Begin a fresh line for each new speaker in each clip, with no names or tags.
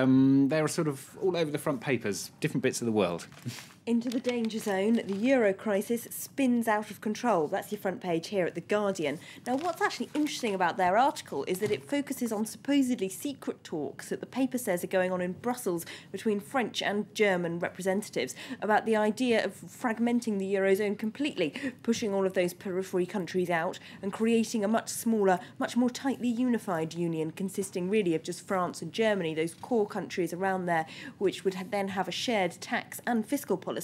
They're sort of all over the front papers, different bits of the world.
Into the danger zone, the euro crisis spins out of control. That's your front page here at The Guardian. Now, what's actually interesting about their article is that it focuses on supposedly secret talks that the paper says are going on in Brussels between French and German representatives about the idea of fragmenting the eurozone completely, pushing all of those periphery countries out and creating a much smaller, much more tightly unified union consisting really of just France and Germany, those core countries around there, which would then have a shared tax and fiscal policy.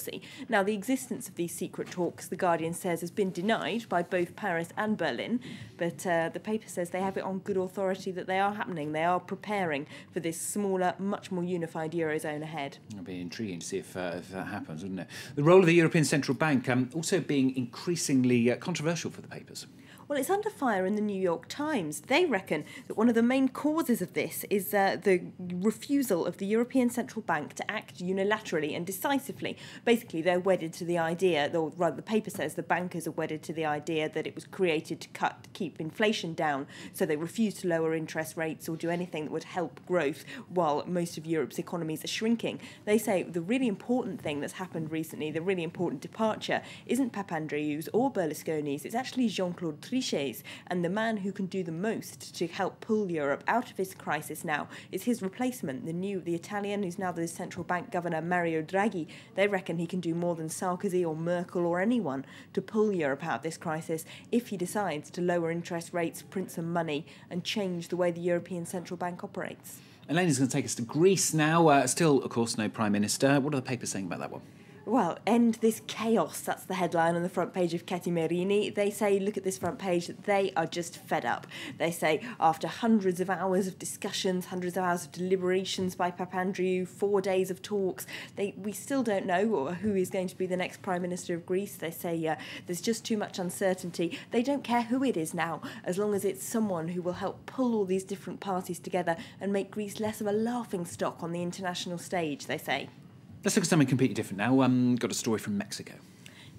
Now, the existence of these secret talks, The Guardian says, has been denied by both Paris and Berlin, but the paper says they have it on good authority that they are happening. They are preparing for this smaller, much more unified eurozone ahead.
It'll be intriguing to see if that happens, wouldn't it? The role of the European Central Bank also being increasingly controversial for the papers.
Well, it's under fire in the New York Times. They reckon that one of the main causes of this is the refusal of the European Central Bank to act unilaterally and decisively. Basically, they're wedded to the idea, or rather the paper says the bankers are wedded to the idea that it was created to keep inflation down, so they refuse to lower interest rates or do anything that would help growth while most of Europe's economies are shrinking. They say the really important thing that's happened recently, the really important departure, isn't Papandreou's or Berlusconi's, it's actually Jean-Claude Trichet's, and the man who can do the most to help pull Europe out of this crisis now is his replacement, the Italian who's now the central bank governor, Mario Draghi. They reckon he can do more than Sarkozy or Merkel or anyone to pull Europe out of this crisis if he decides to lower interest rates, print some money and change the way the European Central Bank operates.
Elena's going to take us to Greece now. Still, of course, no Prime Minister. What are the papers saying about that one?
Well, end this chaos. That's the headline on the front page of Katy Merini. They say, look at this front page, that they are just fed up. They say after hundreds of hours of discussions, hundreds of hours of deliberations by Papandreou, 4 days of talks, we still don't know who is going to be the next Prime Minister of Greece. They say there's just too much uncertainty. They don't care who it is now, as long as it's someone who will help pull all these different parties together and make Greece less of a laughingstock on the international stage, they say.
Let's look at something completely different now. Got a story from Mexico.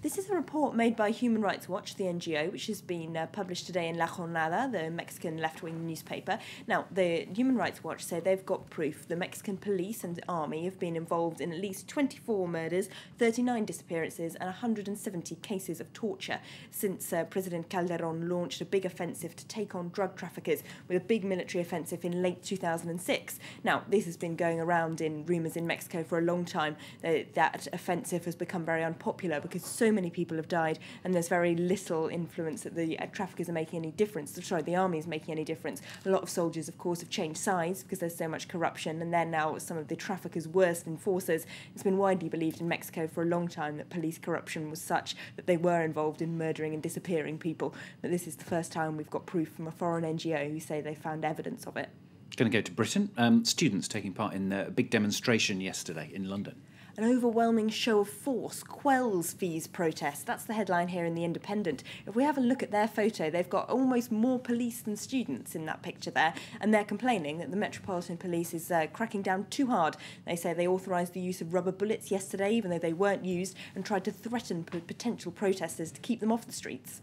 This is a report made by Human Rights Watch, the NGO, which has been published today in La Jornada, the Mexican left-wing newspaper. Now, the Human Rights Watch say they've got proof the Mexican police and army have been involved in at least 24 murders, 39 disappearances and 170 cases of torture since President Calderón launched a big offensive to take on drug traffickers with a big military offensive in late 2006. Now, this has been going around in rumours in Mexico for a long time. That offensive has become very unpopular because so many people have died and there's very little influence that the traffickers are making any difference. Sorry, the army is making any difference. A lot of soldiers, of course, have changed sides because there's so much corruption and they're now some of the traffickers' worst enforcers. It's been widely believed in Mexico for a long time that police corruption was such that they were involved in murdering and disappearing people. But this is the first time we've got proof from a foreign NGO who say they found evidence of it.
Going to go to Britain. Students taking part in a big demonstration yesterday in London.
An overwhelming show of force quells fees protest. That's the headline here in The Independent. If we have a look at their photo, they've got almost more police than students in that picture there, and they're complaining that the Metropolitan Police is cracking down too hard. They say they authorised the use of rubber bullets yesterday, even though they weren't used, and tried to threaten potential protesters to keep them off the streets.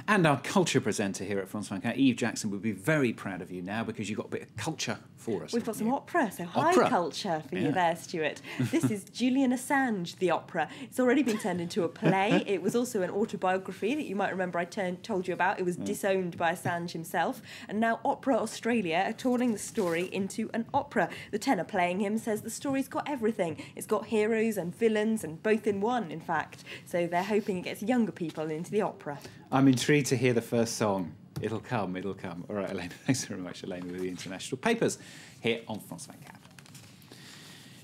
And our culture presenter here at France 24, Eve Jackson, would be very proud of you now because you've got a bit of culture for us.
We've got some opera, so
Opera.
high culture for you there, Stuart. This is Julian Assange, the opera. It's already been turned into a play. It was also an autobiography that you might remember I told you about. It was disowned by Assange himself. And now Opera Australia are turning the story into an opera. The tenor playing him says the story's got everything. It's got heroes and villains and both in one, in fact. So they're hoping it gets younger people into the opera.
I'm intrigued to hear the first song. It'll come, it'll come. All right, Elena, thanks very much, Elena, with the international papers here on France 24.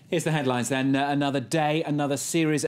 Here's the headlines then. Another day, another series